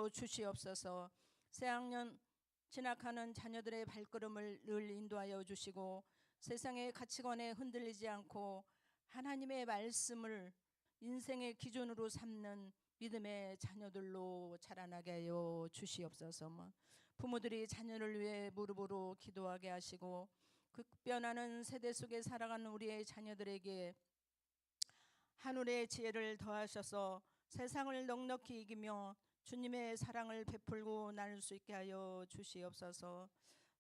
하여 주시옵소서. 새학년 진학하는 자녀들의 발걸음을 늘 인도하여 주시고 세상의 가치관에 흔들리지 않고 하나님의 말씀을 인생의 기준으로 삼는 믿음의 자녀들로 자라나게 하여 주시옵소서. 부모들이 자녀를 위해 무릎으로 기도하게 하시고 급변하는 세대 속에 살아가는 우리의 자녀들에게 하늘의 지혜를 더하셔서 세상을 넉넉히 이기며 주님의 사랑을 베풀고 나눌 수 있게 하여 주시옵소서.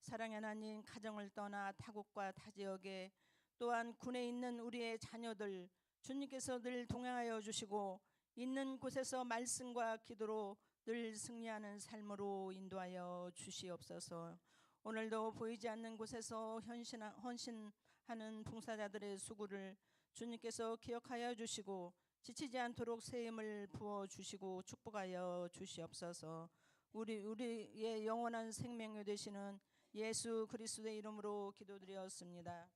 사랑의 하나님, 가정을 떠나 타국과 타 지역에 또한 군에 있는 우리의 자녀들 주님께서 늘 동행하여 주시고 있는 곳에서 말씀과 기도로 늘 승리하는 삶으로 인도하여 주시옵소서. 오늘도 보이지 않는 곳에서 헌신하는 봉사자들의 수고를 주님께서 기억하여 주시고 지치지 않도록 새 힘을 부어 주시고 축복하여 주시옵소서. 우리의 영원한 생명이 되시는 예수 그리스도의 이름으로 기도드렸습니다.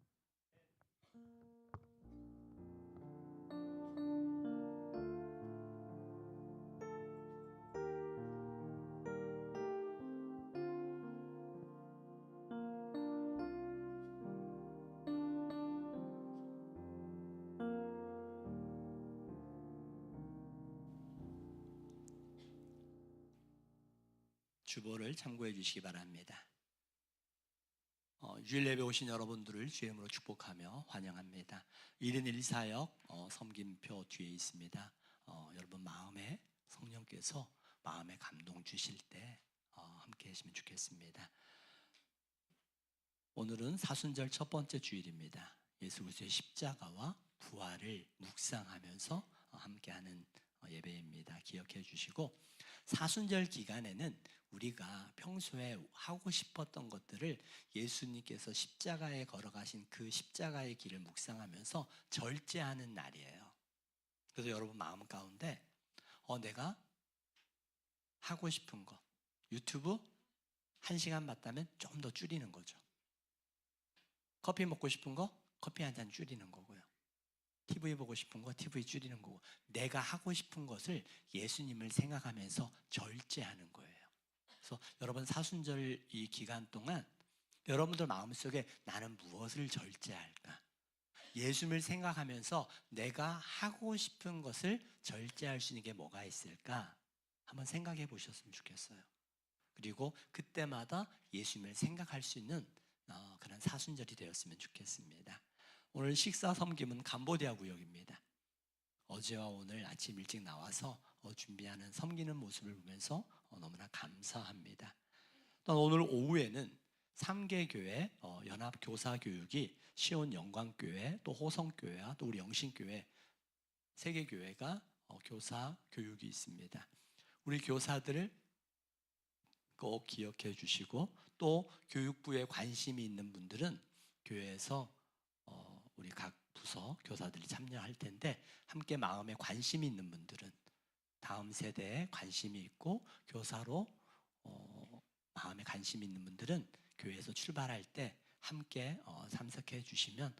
주보를 참고해 주시기 바랍니다. 주일 예배 오신 여러분들을 주의 이름으로 축복하며 환영합니다. 1인 1사역 섬김표 뒤에 있습니다. 여러분 마음에 성령께서 마음에 감동 주실 때 함께 하시면 좋겠습니다. 오늘은 사순절 첫 번째 주일입니다. 예수 그리스도의 십자가와 부활을 묵상하면서 함께하는 예배입니다. 기억해 주시고, 사순절 기간에는 우리가 평소에 하고 싶었던 것들을 예수님께서 십자가에 걸어가신 그 십자가의 길을 묵상하면서 절제하는 날이에요. 그래서 여러분 마음 가운데 내가 하고 싶은 거, 유튜브 1시간 봤다면 좀 더 줄이는 거죠. 커피 먹고 싶은 거 커피 한 잔 줄이는 거고요. TV 보고 싶은 거 TV 줄이는 거고, 내가 하고 싶은 것을 예수님을 생각하면서 절제하는 거예요. 그래서 여러분 사순절 이 기간 동안 여러분들 마음속에 나는 무엇을 절제할까? 예수님을 생각하면서 내가 하고 싶은 것을 절제할 수 있는 게 뭐가 있을까? 한번 생각해 보셨으면 좋겠어요. 그리고 그때마다 예수님을 생각할 수 있는 그런 사순절이 되었으면 좋겠습니다. 오늘 식사 섬김은 캄보디아 구역입니다. 어제와 오늘 아침 일찍 나와서 준비하는 섬기는 모습을 보면서 너무나 감사합니다. 또 오늘 오후에는 3개 교회 연합 교사 교육이 시온 영광교회, 또 호성교회와 또 우리 영신교회 3개 교회가 교사 교육이 있습니다. 우리 교사들을 꼭 기억해 주시고, 또 교육부에 관심이 있는 분들은 교회에서 우리 각 부서 교사들이 참여할 텐데, 함께 마음에 관심이 있는 분들은, 다음 세대에 관심이 있고 교사로 마음에 관심이 있는 분들은 교회에서 출발할 때 함께 참석해 주시면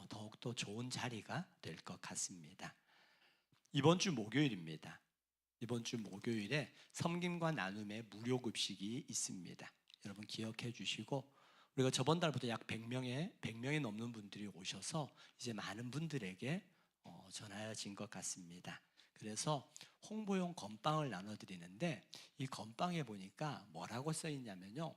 더욱더 좋은 자리가 될 것 같습니다. 이번 주 목요일입니다. 이번 주 목요일에 섬김과 나눔의 무료 급식이 있습니다. 여러분 기억해 주시고, 우리가 저번 달부터 약 100명이 넘는 분들이 오셔서 이제 많은 분들에게 전하여진 것 같습니다. 그래서 홍보용 건빵을 나눠드리는데, 이 건빵에 보니까 뭐라고 써 있냐면요,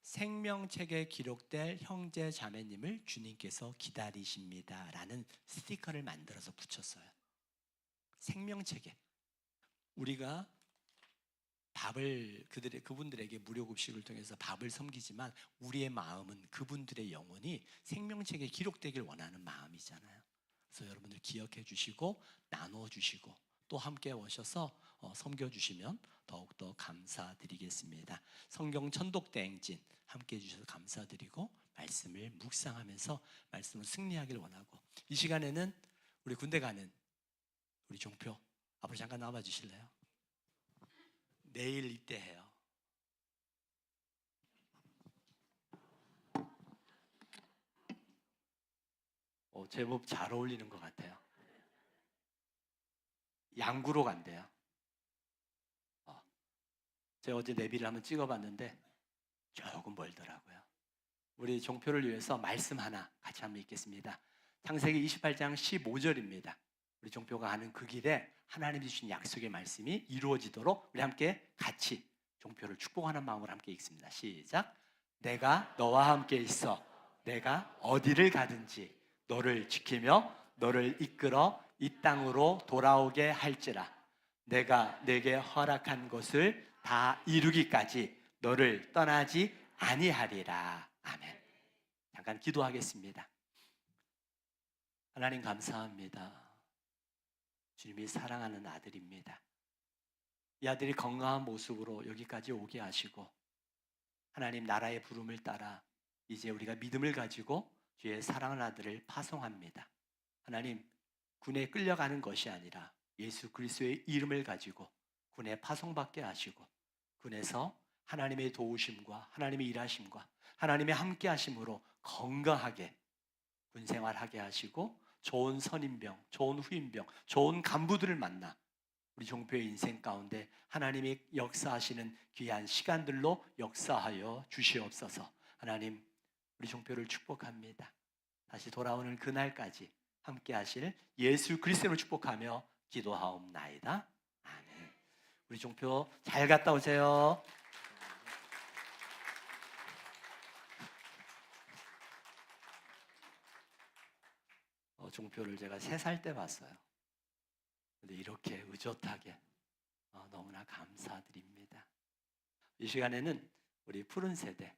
생명책에 기록될 형제 자매님을 주님께서 기다리십니다 라는 스티커를 만들어서 붙였어요. 생명책에. 우리가 밥을 그분들에게 무료 급식을 통해서 밥을 섬기지만 우리의 마음은 그분들의 영혼이 생명책에 기록되길 원하는 마음이잖아요. 그래서 여러분들 기억해 주시고 나눠 주시고 또 함께 오셔서 섬겨주시면 더욱더 감사드리겠습니다. 성경 천독대행진 함께 해주셔서 감사드리고, 말씀을 묵상하면서 말씀을 승리하길 원하고, 이 시간에는 우리 군대 가는 우리 종표 앞으로 잠깐 나와 주실래요? 내일 이때 해요. 제법 잘 어울리는 것 같아요. 양구로 간대요. 제가 어제 내비를 한번 찍어봤는데 조금 멀더라고요. 우리 종표를 위해서 말씀 하나 같이 한번 읽겠습니다. 창세기 28장 15절입니다. 우리 종표가 가는 그 길에 하나님이 주신 약속의 말씀이 이루어지도록 우리 함께 같이 종표를 축복하는 마음으로 함께 읽습니다. 시작. 내가 너와 함께 있어 내가 어디를 가든지 너를 지키며 너를 이끌어 이 땅으로 돌아오게 할지라. 내가 내게 허락한 것을 다 이루기까지 너를 떠나지 아니하리라. 아멘. 잠깐 기도하겠습니다. 하나님 감사합니다. 주님이 사랑하는 아들입니다. 이 아들이 건강한 모습으로 여기까지 오게 하시고 하나님 나라의 부름을 따라 이제 우리가 믿음을 가지고 주의 사랑하는 아들을 파송합니다. 하나님 군에 끌려가는 것이 아니라 예수 그리스도의 이름을 가지고 군에 파송받게 하시고 군에서 하나님의 도우심과 하나님의 일하심과 하나님의 함께 하심으로 건강하게 군 생활하게 하시고 좋은 선임병, 좋은 후임병, 좋은 간부들을 만나 우리 종표의 인생 가운데 하나님이 역사하시는 귀한 시간들로 역사하여 주시옵소서. 하나님 우리 종표를 축복합니다. 다시 돌아오는 그날까지 함께 하실 예수 그리스도를 축복하며 기도하옵나이다. 아멘. 우리 종표 잘 갔다 오세요. 종표를 제가 3살 때 봤어요. 근데 이렇게 의젓하게 너무나 감사드립니다. 이 시간에는 우리 푸른 세대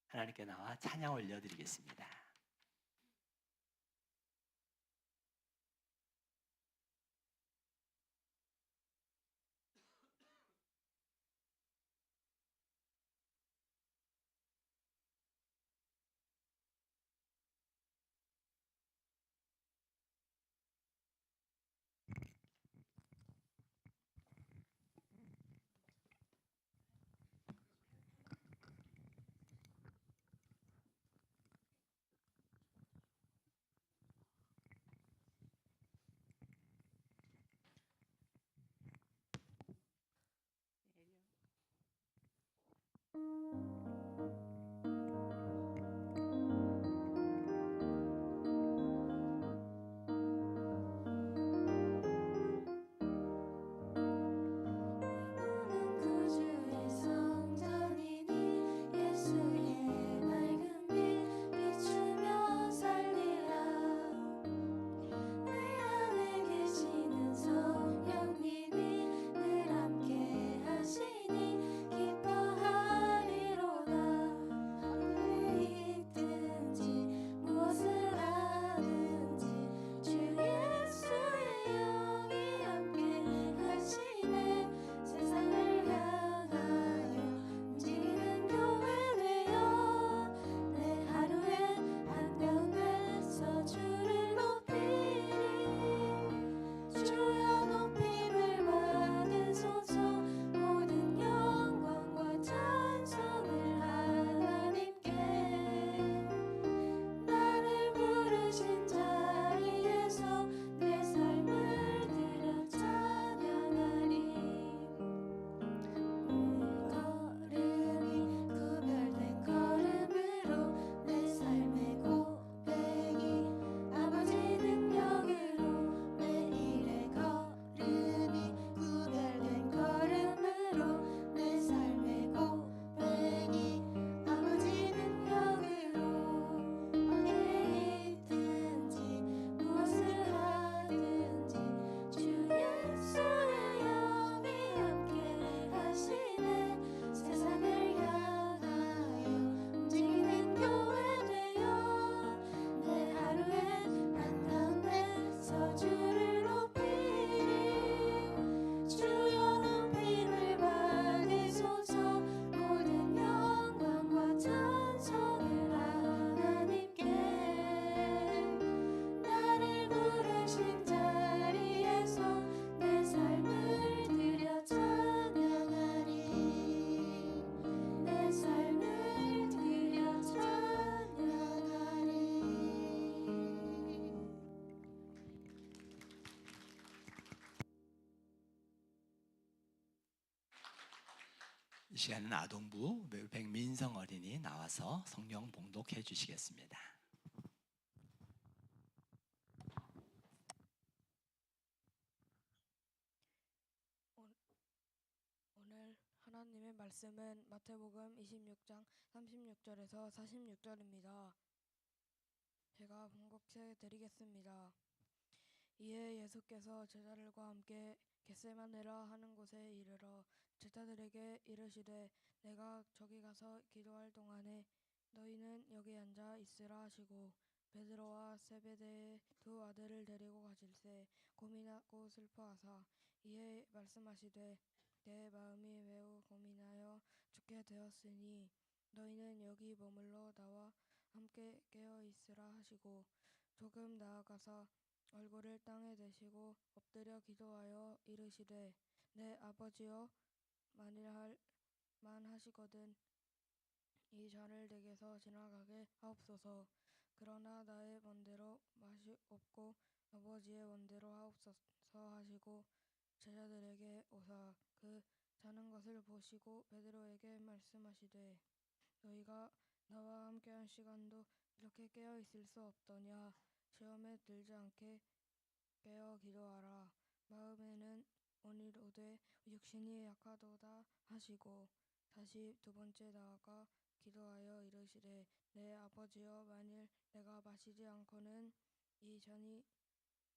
하나님께 나와 찬양 올려드리겠습니다. 이 시간은 아동부 백민성 어린이 나와서 성령 봉독해 주시겠습니다. 오늘 하나님의 말씀은 마태복음 26장 36절에서 46절입니다. 제가 봉독해 드리겠습니다. 이에 예수께서 제자들과 함께 겟세마네라 하는 곳에 이르러 제자들에게 이르시되 내가 저기 가서 기도할 동안에 너희는 여기 앉아 있으라 하시고 베드로와 세베대의 두 아들을 데리고 가실새 고민하고 슬퍼하사 이에 말씀하시되 내 마음이 매우 고민하여 죽게 되었으니 너희는 여기 머물러 나와 함께 깨어 있으라 하시고 조금 나아가서 얼굴을 땅에 대시고 엎드려 기도하여 이르시되 내 아버지여 만하시거든 이 잔을 내게서 지나가게 하옵소서. 그러나 나의 원대로 마시옵고 아버지의 원대로 하옵소서 하시고 제자들에게 오사 그 자는 것을 보시고 베드로에게 말씀하시되 너희가 나와 함께한 시간도 이렇게 깨어 있을 수 없더냐. 시험에 들지 않게 깨어 기도하라. 마음에는 온이로되 육신이 약하도다 하시고 다시 두 번째 나아가 기도하여 이르시되 내 아버지여 만일 내가 마시지 않고는 이 잔이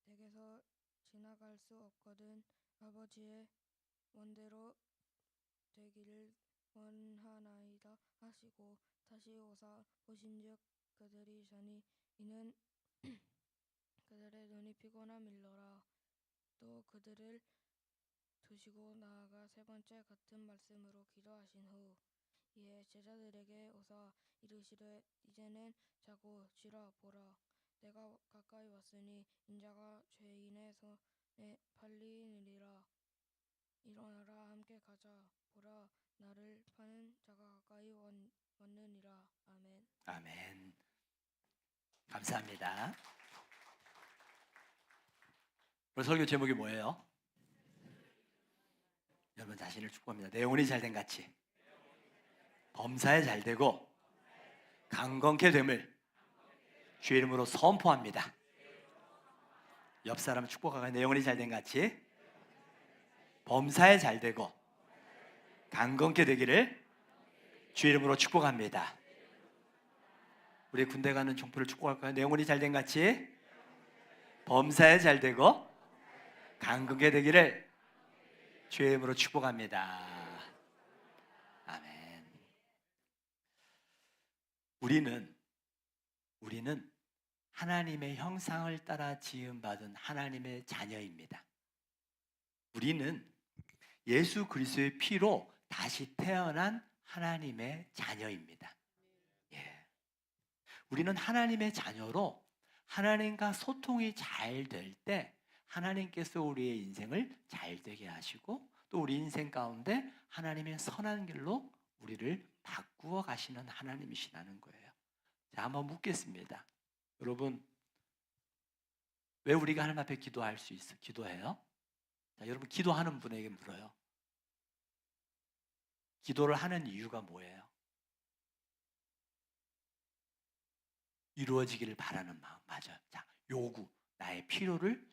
내게서 지나갈 수 없거든 아버지의 원대로 되기를 원하나이다 하시고 다시 오사 보신즉 그들이 자니 이는 그들의 눈이 피곤함일러라. 또 그들을 두시고 나아가 세 번째 같은 말씀으로 기도하신 후 이에 제자들에게 오사 이르시되 이제는 자고 쉬라. 보라 내가 가까이 왔으니 인자가 죄인의 손에 팔리느니라. 일어나라 함께 가자. 보라 나를 파는 자가 가까이 왔느니라. 아멘. 아멘. 감사합니다. 오늘 설교 제목이 뭐예요? 여러분 자신을 축복합니다. 내 영혼이 잘된 같이 범사에 잘되고 강건케 됨을 주의 이름으로 선포합니다. 옆 사람 축복하고 내 영혼이 잘된 같이 범사에 잘되고 강건케 되기를 주의 이름으로 축복합니다. 우리 군대 가는 종표를 축복할까요? 내 영혼이 잘된 같이 범사에 잘되고 강건케 되기를 주의 이름으로 축복합니다. 아멘. 우리는 하나님의 형상을 따라 지음받은 하나님의 자녀입니다. 우리는 예수 그리스도의 피로 다시 태어난 하나님의 자녀입니다. 예. 우리는 하나님의 자녀로 하나님과 소통이 잘 될 때 하나님께서 우리의 인생을 잘 되게 하시고 또 우리 인생 가운데 하나님의 선한 길로 우리를 바꾸어 가시는 하나님이시라는 거예요. 자, 한번 묻겠습니다. 여러분, 왜 우리가 하나님 앞에 기도할 수 있어? 기도해요? 자, 여러분 기도하는 분에게 물어요. 기도를 하는 이유가 뭐예요? 이루어지기를 바라는 마음. 맞아요. 자, 요구. 나의 필요를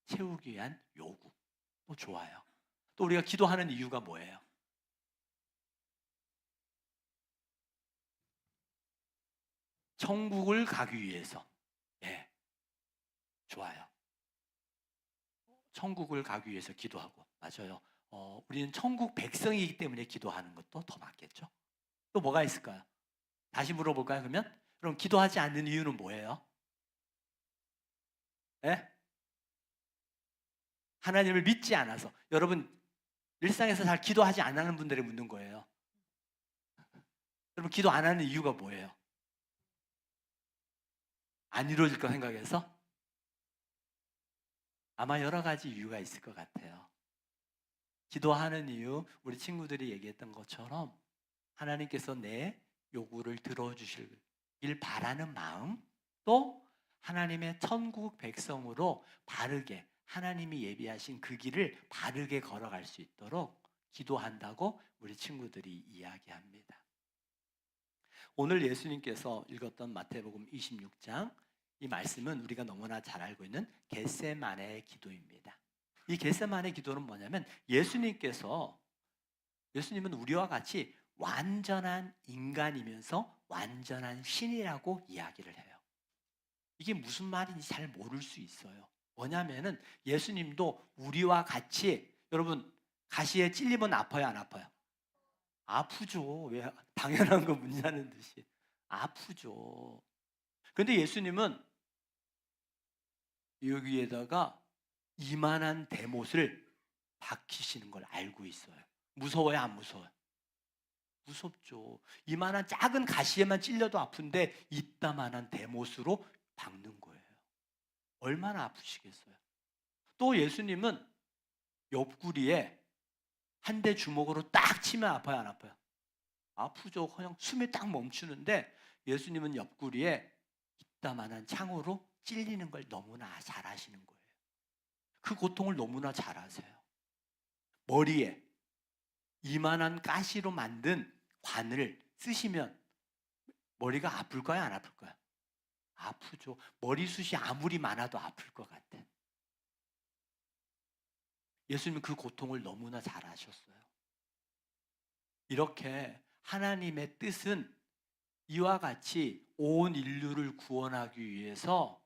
채우기 위한 요구. 또 좋아요. 또 우리가 기도하는 이유가 뭐예요? 천국을 가기 위해서. 예. 좋아요. 천국을 가기 위해서 기도하고. 맞아요. 우리는 천국 백성이기 때문에 기도하는 것도 더 맞겠죠? 또 뭐가 있을까요? 다시 물어볼까요? 그럼 기도하지 않는 이유는 뭐예요? 예? 하나님을 믿지 않아서. 여러분 일상에서 잘 기도하지 않는 분들이 묻는 거예요. 여러분 기도 안 하는 이유가 뭐예요? 안 이루어질 거 생각해서? 아마 여러 가지 이유가 있을 것 같아요. 기도하는 이유, 우리 친구들이 얘기했던 것처럼 하나님께서 내 요구를 들어주시길 바라는 마음, 또 하나님의 천국 백성으로 바르게 하나님이 예비하신 그 길을 바르게 걸어갈 수 있도록 기도한다고 우리 친구들이 이야기합니다. 오늘 예수님께서 읽었던 마태복음 26장, 이 말씀은 우리가 너무나 잘 알고 있는 겟세마네의 기도입니다. 이 겟세마네 기도는 뭐냐면 예수님은 우리와 같이 완전한 인간이면서 완전한 신이라고 이야기를 해요. 이게 무슨 말인지 잘 모를 수 있어요. 뭐냐면은 예수님도 우리와 같이, 여러분 가시에 찔리면 아파요, 안 아파요? 아프죠. 왜? 당연한 거 묻냐는 듯이 아프죠. 그런데 예수님은 여기에다가 이만한 대못을 박히시는 걸 알고 있어요. 무서워요, 안 무서워요? 무섭죠. 이만한 작은 가시에만 찔려도 아픈데 이따만한 대못으로 박는 거예요. 얼마나 아프시겠어요? 또 예수님은 옆구리에 한 대 주먹으로 딱 치면 아파요, 안 아파요? 아프죠. 그냥 숨이 딱 멈추는데 예수님은 옆구리에 이따만한 창으로 찔리는 걸 너무나 잘 아시는 거예요. 그 고통을 너무나 잘 아세요. 머리에 이만한 가시로 만든 관을 쓰시면 머리가 아플까요, 안 아플까요? 아프죠. 머리숱이 아무리 많아도 아플 것 같아. 예수님은 그 고통을 너무나 잘 아셨어요. 이렇게 하나님의 뜻은 이와 같이 온 인류를 구원하기 위해서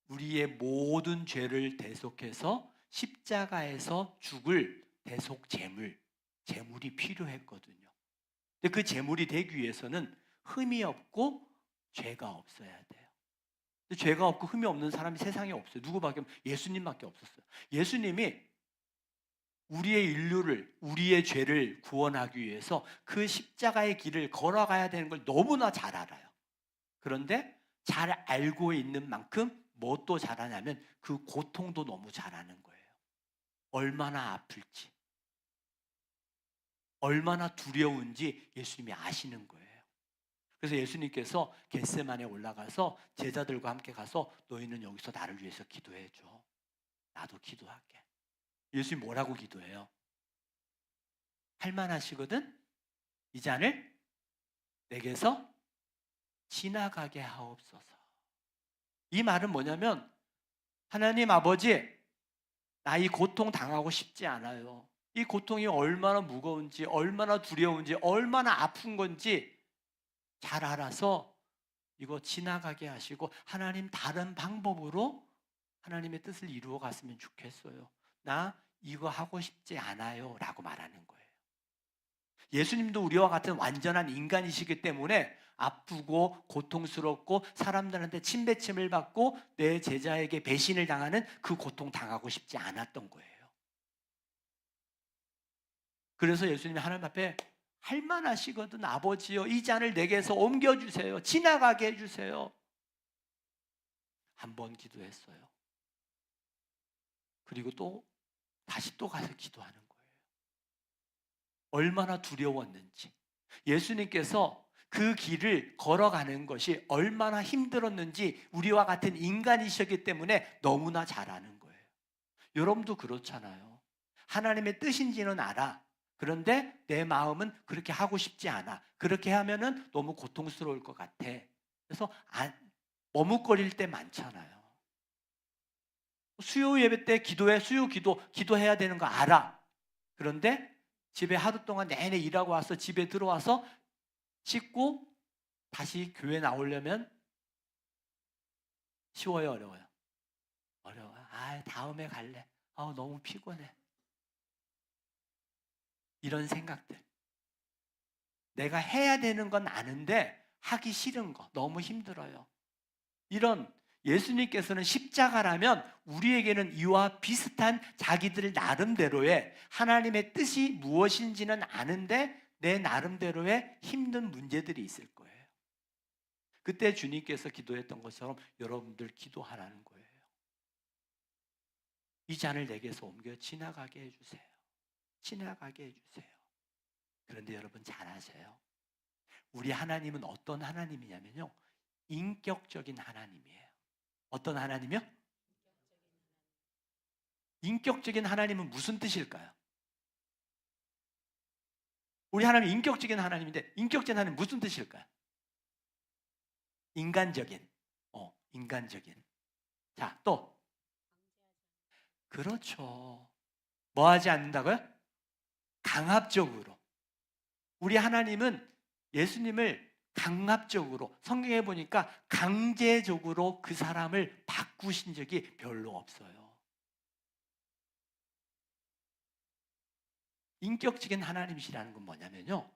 우리의 모든 죄를 대속해서 십자가에서 죽을 대속 제물이 필요했거든요. 근데 그 제물이 되기 위해서는 흠이 없고 죄가 없어야 돼요. 근데 죄가 없고 흠이 없는 사람이 세상에 없어요. 누구밖에? 예수님밖에 없었어요. 예수님이 우리의 인류를, 우리의 죄를 구원하기 위해서 그 십자가의 길을 걸어가야 되는 걸 너무나 잘 알아요. 그런데 잘 알고 있는 만큼 뭐 또 잘하냐면 그 고통도 너무 잘 아는 거예요. 얼마나 아플지, 얼마나 두려운지 예수님이 아시는 거예요. 그래서 예수님께서 겟세마네에 올라가서 제자들과 함께 가서 너희는 여기서 나를 위해서 기도해줘. 나도 기도할게. 예수님 뭐라고 기도해요? 할만하시거든? 이 잔을 내게서 지나가게 하옵소서. 이 말은 뭐냐면 하나님 아버지, 나 이 고통 당하고 싶지 않아요. 이 고통이 얼마나 무거운지, 얼마나 두려운지, 얼마나 아픈 건지 잘 알아서 이거 지나가게 하시고 하나님 다른 방법으로 하나님의 뜻을 이루어 갔으면 좋겠어요. 나 이거 하고 싶지 않아요 라고 말하는 거예요. 예수님도 우리와 같은 완전한 인간이시기 때문에 아프고 고통스럽고 사람들한테 침뱉음을 받고 내 제자에게 배신을 당하는 그 고통 당하고 싶지 않았던 거예요. 그래서 예수님이 하나님 앞에 할만하시거든 아버지여 이 잔을 내게서 옮겨주세요. 지나가게 해주세요. 한 번 기도했어요. 그리고 또 다시 또 가서 기도하는 거예요. 얼마나 두려웠는지, 예수님께서 그 길을 걸어가는 것이 얼마나 힘들었는지 우리와 같은 인간이셨기 때문에 너무나 잘 아는 거예요. 여러분도 그렇잖아요. 하나님의 뜻인지는 알아. 그런데 내 마음은 그렇게 하고 싶지 않아. 그렇게 하면은 너무 고통스러울 것 같아. 그래서 머뭇거릴 때 많잖아요. 수요 예배 때 기도해야 되는 거 알아. 그런데 집에 하루 동안 내내 일하고 와서 집에 들어와서 씻고 다시 교회 나오려면 쉬워요, 어려워요? 어려워요. 다음에 갈래. 너무 피곤해. 이런 생각들. 내가 해야 되는 건 아는데 하기 싫은 거, 너무 힘들어요. 이런 예수님께서는 십자가라면 우리에게는 이와 비슷한 자기들 나름대로의 하나님의 뜻이 무엇인지는 아는데 내 나름대로의 힘든 문제들이 있을 거예요. 그때 주님께서 기도했던 것처럼 여러분들 기도하라는 거예요. 이 잔을 내게서 옮겨 지나가게 해주세요. 지나가게 해주세요. 그런데 여러분 잘 아세요? 우리 하나님은 어떤 하나님이냐면요, 인격적인 하나님이에요. 어떤 하나님이요? 인격적인 하나님은 무슨 뜻일까요? 우리 하나님 인격적인 하나님인데 인격적인 하나님 무슨 뜻일까요? 인간적인. 인간적인. 자, 또 그렇죠. 뭐 하지 않는다고요? 강압적으로. 우리 하나님은 예수님을 강압적으로, 성경에 보니까 강제적으로 그 사람을 바꾸신 적이 별로 없어요. 인격적인 하나님이시라는 건 뭐냐면요,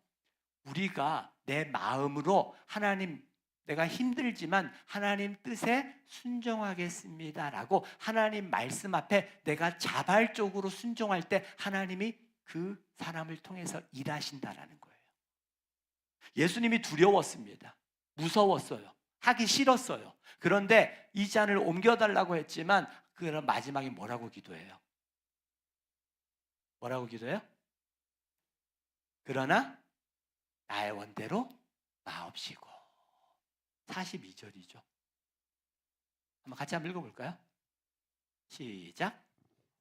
우리가 내 마음으로 하나님, 내가 힘들지만 하나님 뜻에 순종하겠습니다 라고 하나님 말씀 앞에 내가 자발적으로 순종할 때 하나님이 그 사람을 통해서 일하신다라는 거예요. 예수님이 두려웠습니다. 무서웠어요. 하기 싫었어요. 그런데 이 잔을 옮겨달라고 했지만 그런 마지막에 뭐라고 기도해요? 뭐라고 기도해요? 그러나 나의 원대로 마옵시고. 42절이죠. 한번 같이 한번 읽어볼까요? 시작.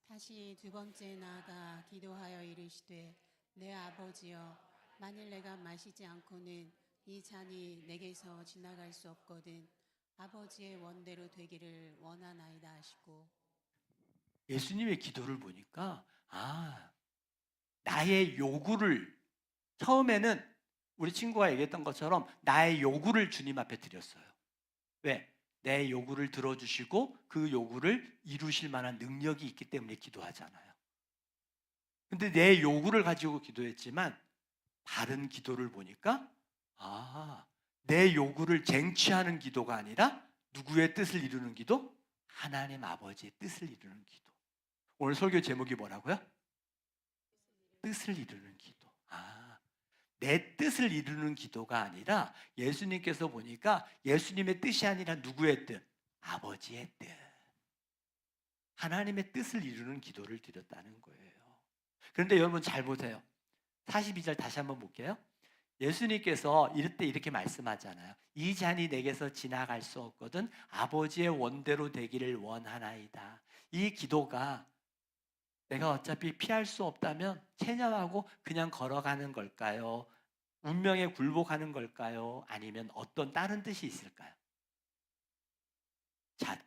다시 두 번째 나아가 기도하여 이르시되 내 아버지여 만일 내가 마시지 않고는 이 잔이 내게서 지나갈 수 없거든 아버지의 원대로 되기를 원하나이다 하시고. 예수님의 기도를 보니까 나의 요구를, 처음에는 우리 친구가 얘기했던 것처럼 나의 요구를 주님 앞에 드렸어요. 왜? 내 요구를 들어주시고 그 요구를 이루실 만한 능력이 있기 때문에 기도하잖아요. 근데 내 요구를 가지고 기도했지만 바른 기도를 보니까 내 요구를 쟁취하는 기도가 아니라 누구의 뜻을 이루는 기도? 하나님 아버지의 뜻을 이루는 기도. 오늘 설교 제목이 뭐라고요? 뜻을 이루는 기도. 내 뜻을 이루는 기도가 아니라 예수님께서 보니까 예수님의 뜻이 아니라 누구의 뜻? 아버지의 뜻. 하나님의 뜻을 이루는 기도를 드렸다는 거예요. 그런데 여러분 잘 보세요. 42절 다시 한번 볼게요. 예수님께서 이럴 때 이렇게 말씀하잖아요. 이 잔이 내게서 지나갈 수 없거든 아버지의 원대로 되기를 원하나이다. 이 기도가 내가 어차피 피할 수 없다면 체념하고 그냥 걸어가는 걸까요? 운명에 굴복하는 걸까요? 아니면 어떤 다른 뜻이 있을까요? 자,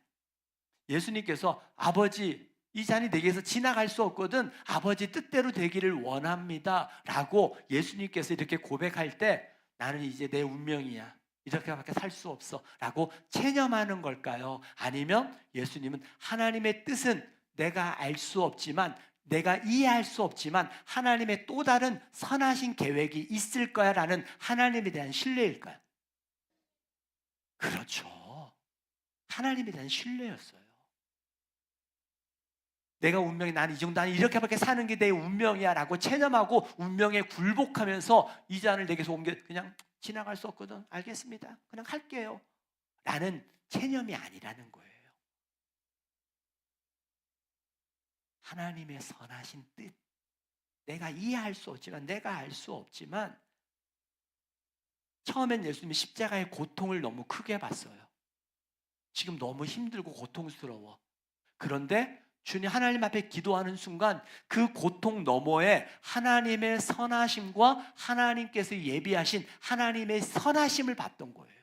예수님께서 아버지 이 잔이 내게서 지나갈 수 없거든 아버지 뜻대로 되기를 원합니다 라고 예수님께서 이렇게 고백할 때 나는 이제 내 운명이야, 이렇게밖에 살 수 없어 라고 체념하는 걸까요? 아니면 예수님은 하나님의 뜻은 내가 알 수 없지만, 내가 이해할 수 없지만 하나님의 또 다른 선하신 계획이 있을 거야 라는 하나님에 대한 신뢰일까요? 그렇죠. 하나님에 대한 신뢰였어요. 내가 운명이, 나는 이 정도, 나는 이렇게밖에 사는 게 내 운명이야 라고 체념하고 운명에 굴복하면서 이 잔을 내게서 그냥 지나갈 수 없거든, 알겠습니다, 그냥 할게요 라는 체념이 아니라는 거예요. 하나님의 선하신 뜻, 내가 이해할 수 없지만, 내가 알 수 없지만, 처음엔 예수님이 십자가의 고통을 너무 크게 봤어요. 지금 너무 힘들고 고통스러워. 그런데 주님 하나님 앞에 기도하는 순간 그 고통 너머에 하나님의 선하심과 하나님께서 예비하신 하나님의 선하심을 봤던 거예요.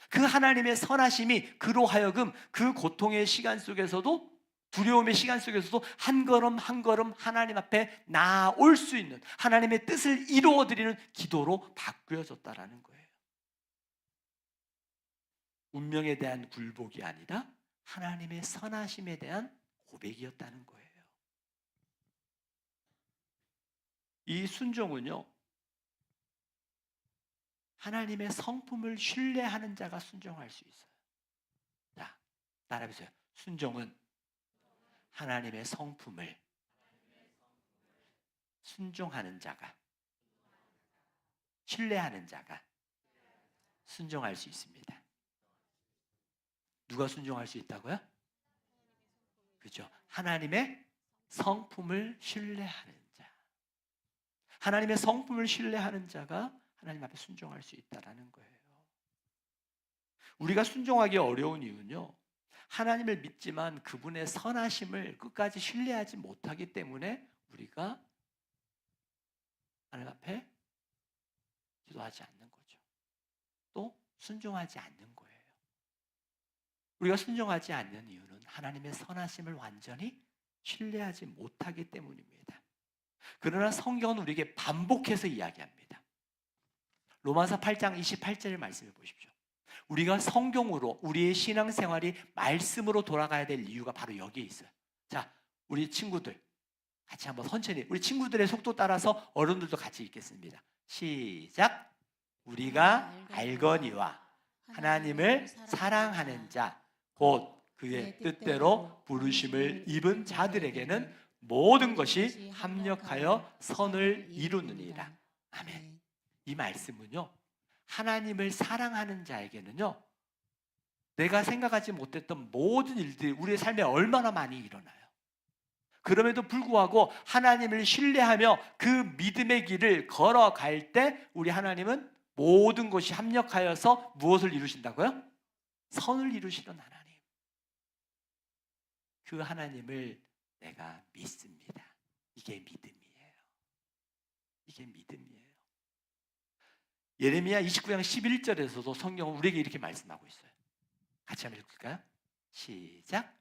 그 하나님의 선하심이 그로 하여금 그 고통의 시간 속에서도, 두려움의 시간 속에서도 한 걸음 한 걸음 하나님 앞에 나아올 수 있는, 하나님의 뜻을 이루어드리는 기도로 바뀌어졌다라는 거예요. 운명에 대한 굴복이 아니라 하나님의 선하심에 대한 고백이었다는 거예요. 이 순종은요, 하나님의 성품을 신뢰하는 자가 순종할 수 있어요. 자, 따라해보세요. 순종은 하나님의 성품을 순종하는 자가, 신뢰하는 자가 순종할 수 있습니다. 누가 순종할 수 있다고요? 그렇죠. 하나님의 성품을 신뢰하는 자. 하나님의 성품을 신뢰하는 자가 하나님 앞에 순종할 수 있다라는 거예요. 우리가 순종하기 어려운 이유는요, 하나님을 믿지만 그분의 선하심을 끝까지 신뢰하지 못하기 때문에 우리가 하나님 앞에 기도하지 않는 거죠. 또 순종하지 않는 거예요. 우리가 순종하지 않는 이유는 하나님의 선하심을 완전히 신뢰하지 못하기 때문입니다. 그러나 성경은 우리에게 반복해서 이야기합니다. 로마서 8장 28절의 말씀을 보십시오. 우리가 성경으로 우리의 신앙생활이 말씀으로 돌아가야 될 이유가 바로 여기에 있어요. 자, 우리 친구들 같이 한번 천천히 우리 친구들의 속도 따라서 어른들도 같이 읽겠습니다. 시작. 우리가 알거니와 하나님을 사랑하는 자 곧 그의 뜻대로 부르심을 입은 자들에게는 모든 것이 합력하여 선을 이루느니라. 아멘. 이 말씀은요, 하나님을 사랑하는 자에게는요, 내가 생각하지 못했던 모든 일들이 우리의 삶에 얼마나 많이 일어나요. 그럼에도 불구하고 하나님을 신뢰하며 그 믿음의 길을 걸어갈 때 우리 하나님은 모든 것이 합력하여서 무엇을 이루신다고요? 선을 이루시는 하나님. 그 하나님을 내가 믿습니다. 이게 믿음이에요. 이게 믿음이에요. 예레미야 29장 11절에서도 성경은 우리에게 이렇게 말씀하고 있어요. 같이 한번 읽을까요? 시작.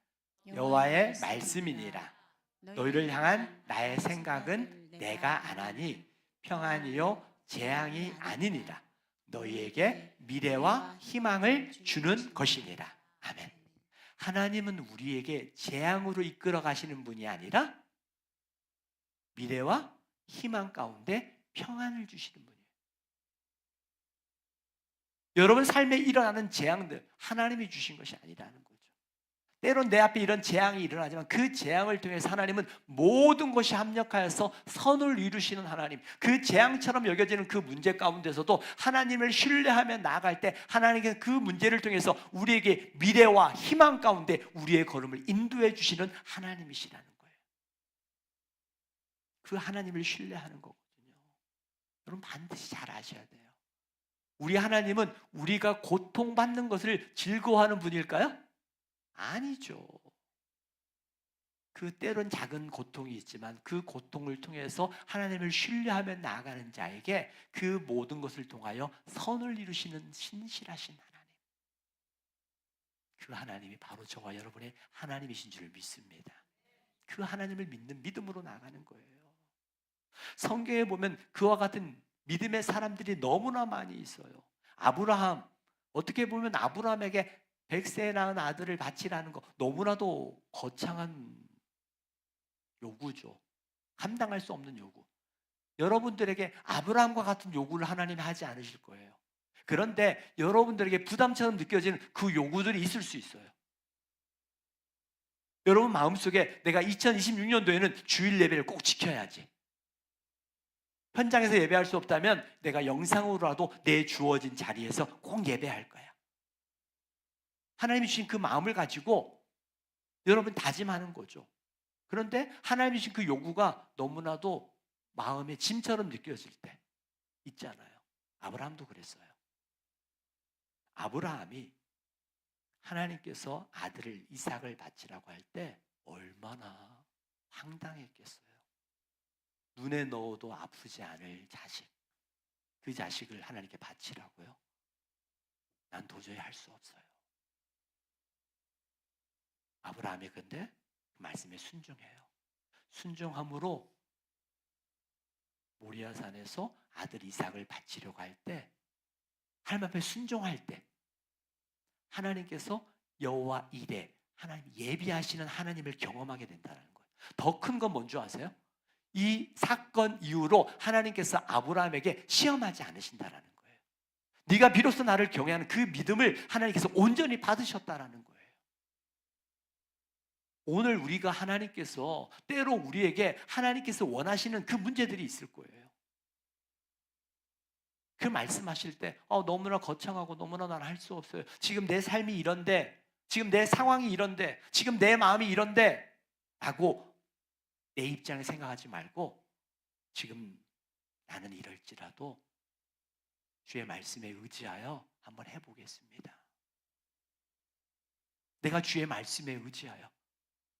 여호와의 말씀이니라. 너희를 향한 나의 생각은 내가 아나니 평안이요 재앙이 아니니라. 너희에게 미래와 희망을 주는 것이니라. 아멘. 하나님은 우리에게 재앙으로 이끌어 가시는 분이 아니라 미래와 희망 가운데 평안을 주시는 분이에요. 여러분 삶에 일어나는 재앙들 하나님이 주신 것이 아니라는 거죠. 때론 내 앞에 이런 재앙이 일어나지만 그 재앙을 통해서 하나님은 모든 것이 합력하여서 선을 이루시는 하나님, 그 재앙처럼 여겨지는 그 문제 가운데서도 하나님을 신뢰하며 나아갈 때 하나님께서 그 문제를 통해서 우리에게 미래와 희망 가운데 우리의 걸음을 인도해 주시는 하나님이시라는 거예요. 그 하나님을 신뢰하는 거거든요. 여러분 반드시 잘 아셔야 돼요. 우리 하나님은 우리가 고통받는 것을 즐거워하는 분일까요? 아니죠. 그 때론 작은 고통이 있지만 그 고통을 통해서 하나님을 신뢰하며 나아가는 자에게 그 모든 것을 통하여 선을 이루시는 신실하신 하나님. 그 하나님이 바로 저와 여러분의 하나님이신 줄 믿습니다. 그 하나님을 믿는 믿음으로 나아가는 거예요. 성경에 보면 그와 같은 믿음의 사람들이 너무나 많이 있어요. 아브라함, 어떻게 보면 아브라함에게 100세 낳은 아들을 바치라는 거 너무나도 거창한 요구죠. 감당할 수 없는 요구. 여러분들에게 아브라함과 같은 요구를 하나님이 하지 않으실 거예요. 그런데 여러분들에게 부담처럼 느껴지는 그 요구들이 있을 수 있어요. 여러분 마음속에 내가 2026년도에는 주일 예배를 꼭 지켜야지. 현장에서 예배할 수 없다면 내가 영상으로라도 내 주어진 자리에서 꼭 예배할 거야. 하나님이 주신 그 마음을 가지고 여러분 다짐하는 거죠. 그런데 하나님이 주신 그 요구가 너무나도 마음의 짐처럼 느껴질 때 있잖아요. 아브라함도 그랬어요. 아브라함이 하나님께서 아들을 이삭을 바치라고 할 때 얼마나 황당했겠어요. 눈에 넣어도 아프지 않을 자식, 그 자식을 하나님께 바치라고요? 난 도저히 할 수 없어요. 아브라함이 근데 그 말씀에 순종해요. 순종함으로 모리아산에서 아들 이삭을 바치려고 할 때, 하나님 앞에 순종할 때 하나님께서 여호와 이레, 하나님 예비하시는 하나님을 경험하게 된다는 거예요. 더 큰 건 뭔지 아세요? 이 사건 이후로 하나님께서 아브라함에게 시험하지 않으신다라는 거예요. 네가 비로소 나를 경외하는 그 믿음을 하나님께서 온전히 받으셨다라는 거예요. 오늘 우리가 하나님께서 때로 우리에게 하나님께서 원하시는 그 문제들이 있을 거예요. 그 말씀하실 때 너무나 거창하고 너무나 난 할 수 없어요. 지금 내 삶이 이런데, 지금 내 상황이 이런데, 지금 내 마음이 이런데 라고 내 입장을 생각하지 말고 지금 나는 이럴지라도 주의 말씀에 의지하여 한번 해보겠습니다. 내가 주의 말씀에 의지하여,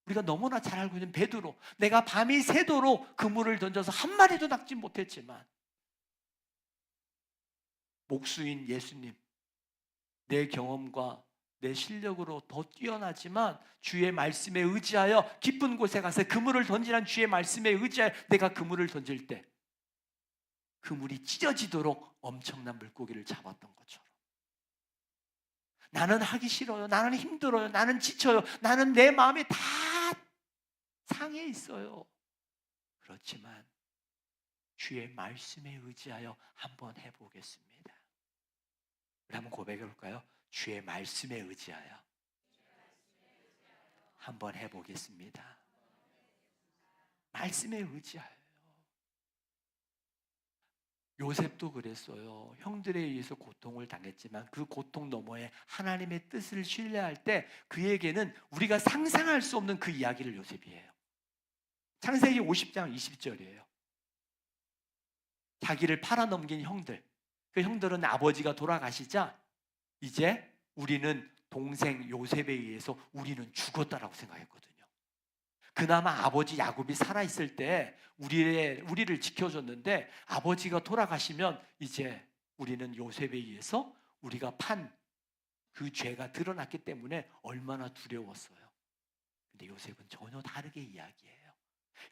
우리가 너무나 잘 알고 있는 베드로, 내가 밤이 새도록 그물을 던져서 한 마리도 낚지 못했지만 목수인 예수님, 내 경험과 내 실력으로 더 뛰어나지만 주의 말씀에 의지하여 깊은 곳에 가서 그물을 던지란 주의 말씀에 의지하여 내가 그물을 던질 때 그물이 찢어지도록 엄청난 물고기를 잡았던 것처럼, 나는 하기 싫어요, 나는 힘들어요, 나는 지쳐요, 나는 내 마음이 다 상해 있어요. 그렇지만 주의 말씀에 의지하여 한번 해보겠습니다. 우리 한번 고백해 볼까요? 주의 말씀에 의지하여 한번 해보겠습니다. 말씀에 의지하여. 요셉도 그랬어요. 형들에 의해서 고통을 당했지만 그 고통 너머에 하나님의 뜻을 신뢰할 때 그에게는 우리가 상상할 수 없는 그 이야기를 요셉이 해요. 창세기 50장 20절이에요. 자기를 팔아넘긴 형들, 그 형들은 아버지가 돌아가시자 이제 우리는 동생 요셉에 의해서 우리는 죽었다라고 생각했거든요. 그나마 아버지 야곱이 살아있을 때 우리를 지켜줬는데 아버지가 돌아가시면 이제 우리는 요셉에 의해서 우리가 판 그 죄가 드러났기 때문에 얼마나 두려웠어요. 근데 요셉은 전혀 다르게 이야기해요.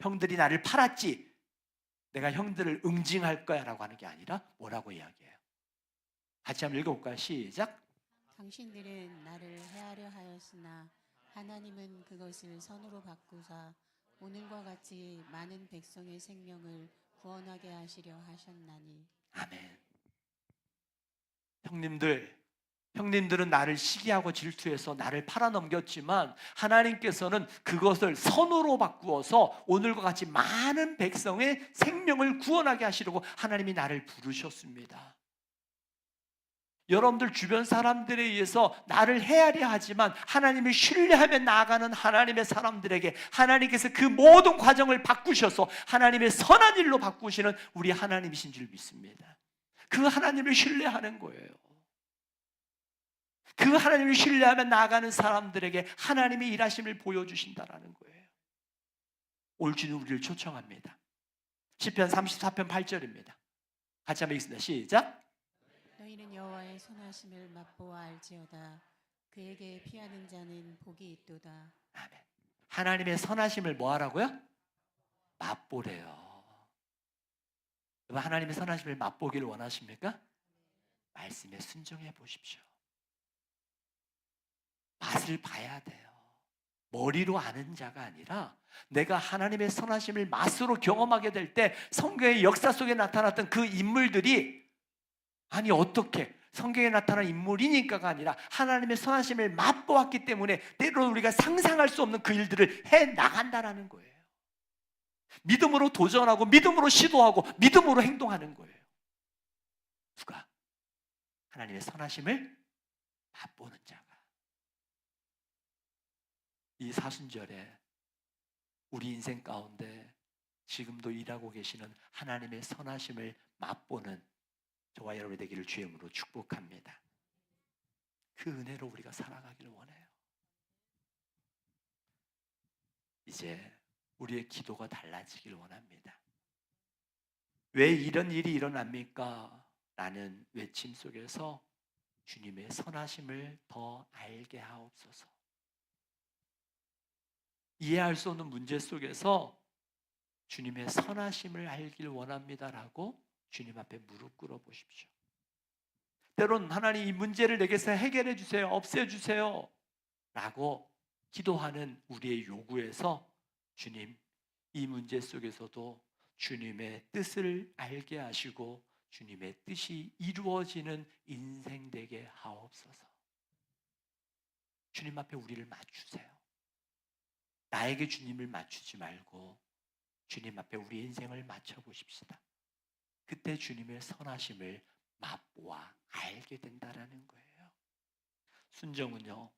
형들이 나를 팔았지, 내가 형들을 응징할 거야 라고 하는 게 아니라 뭐라고 이야기해요? 같이 한번 읽어볼까요? 시작. 당신들은 나를 해하려 하였으나 하나님은 그것을 선으로 바꾸사 오늘과 같이 많은 백성의 생명을 구원하게 하시려 하셨나니. 아멘. 형님들은 나를 시기하고 질투해서 나를 팔아넘겼지만 하나님께서는 그것을 선으로 바꾸어서 오늘과 같이 많은 백성의 생명을 구원하게 하시려고 하나님이 나를 부르셨습니다. 여러분들 주변 사람들에 의해서 나를 헤아려 하지만 하나님을 신뢰하며 나아가는 하나님의 사람들에게 하나님께서 그 모든 과정을 바꾸셔서 하나님의 선한 일로 바꾸시는 우리 하나님이신 줄 믿습니다. 그 하나님을 신뢰하는 거예요. 그 하나님을 신뢰하며 나아가는 사람들에게 하나님의 일하심을 보여주신다라는 거예요. 올 주는 우리를 초청합니다. 시편 34편 8절입니다. 같이 한번 읽습니다. 시작. 너희는 여호와의 선하심을 맛보아 알지어다. 그에게 피하는 자는 복이 있도다. 아멘. 하나님의 선하심을 뭐 하라고요? 맛보래요. 여러분, 하나님의 선하심을 맛보기를 원하십니까? 말씀에 순종해 보십시오. 맛을 봐야 돼요. 머리로 아는 자가 아니라 내가 하나님의 선하심을 맛으로 경험하게 될 때 성경의 역사 속에 나타났던 그 인물들이, 아니 어떻게 성경에 나타난 인물이니까가 아니라 하나님의 선하심을 맛보았기 때문에 때로는 우리가 상상할 수 없는 그 일들을 해나간다는 거예요. 믿음으로 도전하고 믿음으로 시도하고 믿음으로 행동하는 거예요. 누가? 하나님의 선하심을 맛보는 자가. 이 사순절에 우리 인생 가운데 지금도 일하고 계시는 하나님의 선하심을 맛보는 저와 여러분이 되기를 주의 이름으로 축복합니다. 그 은혜로 우리가 살아가기를 원해요. 이제 우리의 기도가 달라지길 원합니다. 왜 이런 일이 일어납니까? 라는 외침 속에서 주님의 선하심을 더 알게 하옵소서. 이해할 수 없는 문제 속에서 주님의 선하심을 알길 원합니다라고 주님 앞에 무릎 꿇어 보십시오. 때론 하나님 이 문제를 내게서 해결해 주세요, 없애 주세요 라고 기도하는 우리의 요구에서 주님, 이 문제 속에서도 주님의 뜻을 알게 하시고 주님의 뜻이 이루어지는 인생 되게 하옵소서. 주님 앞에 우리를 맞추세요. 나에게 주님을 맞추지 말고 주님 앞에 우리 인생을 맞춰보십시다. 그때 주님의 선하심을 맛보아 알게 된다라는 거예요. 순종은요,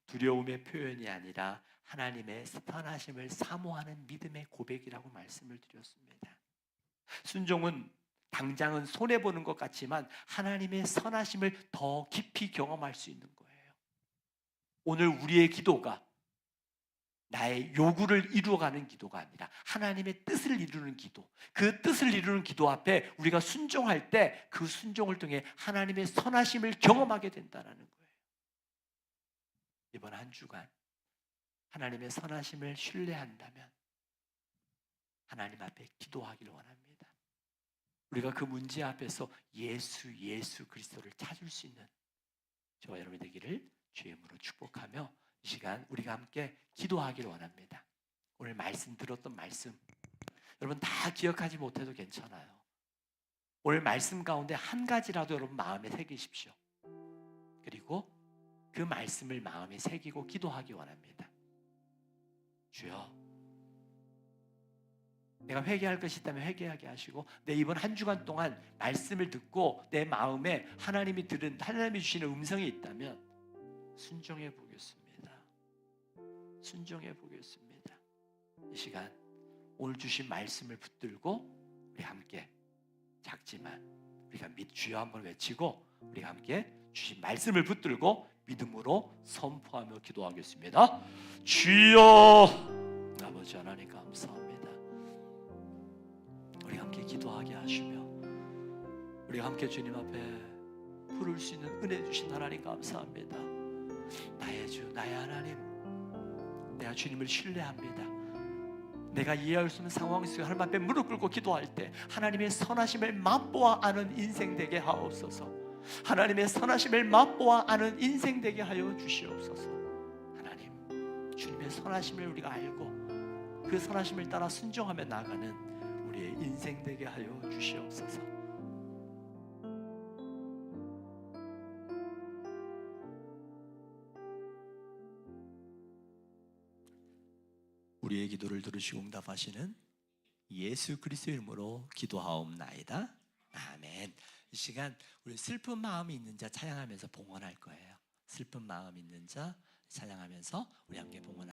두려움의 표현이 아니라 하나님의 선하심을 사모하는 믿음의 고백이라고 말씀을 드렸습니다. 순종은 당장은 손해보는 것 같지만 하나님의 선하심을 더 깊이 경험할 수 있는 거예요. 오늘 우리의 기도가 나의 요구를 이루어가는 기도가 아니라 하나님의 뜻을 이루는 기도, 그 뜻을 이루는 기도 앞에 우리가 순종할 때 그 순종을 통해 하나님의 선하심을 경험하게 된다는 거예요. 이번 한 주간 하나님의 선하심을 신뢰한다면 하나님 앞에 기도하기를 원합니다. 우리가 그 문제 앞에서 예수 그리스도를 찾을 수 있는 저와 여러분이 되기를 주의 이름으로 축복하며 이 시간 우리가 함께 기도하기를 원합니다. 오늘 말씀 들었던 말씀 여러분 다 기억하지 못해도 괜찮아요. 오늘 말씀 가운데 한 가지라도 여러분 마음에 새기십시오. 그리고 그 말씀을 마음에 새기고 기도하기 원합니다. 주여, 내가 회개할 것이 있다면 회개하게 하시고 내 이번 한 주간 동안 말씀을 듣고 내 마음에 하나님이 주시는 음성이 있다면 순종해 보겠습니다. 순종해 보겠습니다. 이 시간 오늘 주신 말씀을 붙들고 우리 함께 작지만 우리가 주여 한번 외치고 우리 함께 주신 말씀을 붙들고 믿음으로 선포하며 기도하겠습니다. 주여, 아버지 하나님 감사합니다. 우리 함께 기도하게 하시며 우리 함께 주님 앞에 부를 수 있는 은혜 주신 하나님 감사합니다. 나의 주, 나의 하나님, 내가 주님을 신뢰합니다. 내가 이해할 수 없는 상황 속에 하나님 앞에 무릎 꿇고 기도할 때 하나님의 선하심을 맛보아 아는 인생 되게 하옵소서. 하나님의 선하심을 맛보아 아는 인생 되게 하여 주시옵소서. 하나님, 주님의 선하심을 우리가 알고 그 선하심을 따라 순종하며 나아가는 우리의 인생 되게 하여 주시옵소서. 우리의 기도를 들으시고 응답하시는 예수 그리스도의 이름으로 기도하옵나이다. 아멘. 이 시간 우리 슬픈 마음이 있는 자 찬양하면서 봉헌할 거예요. 슬픈 마음 있는 자 찬양하면서 우리 함께 봉헌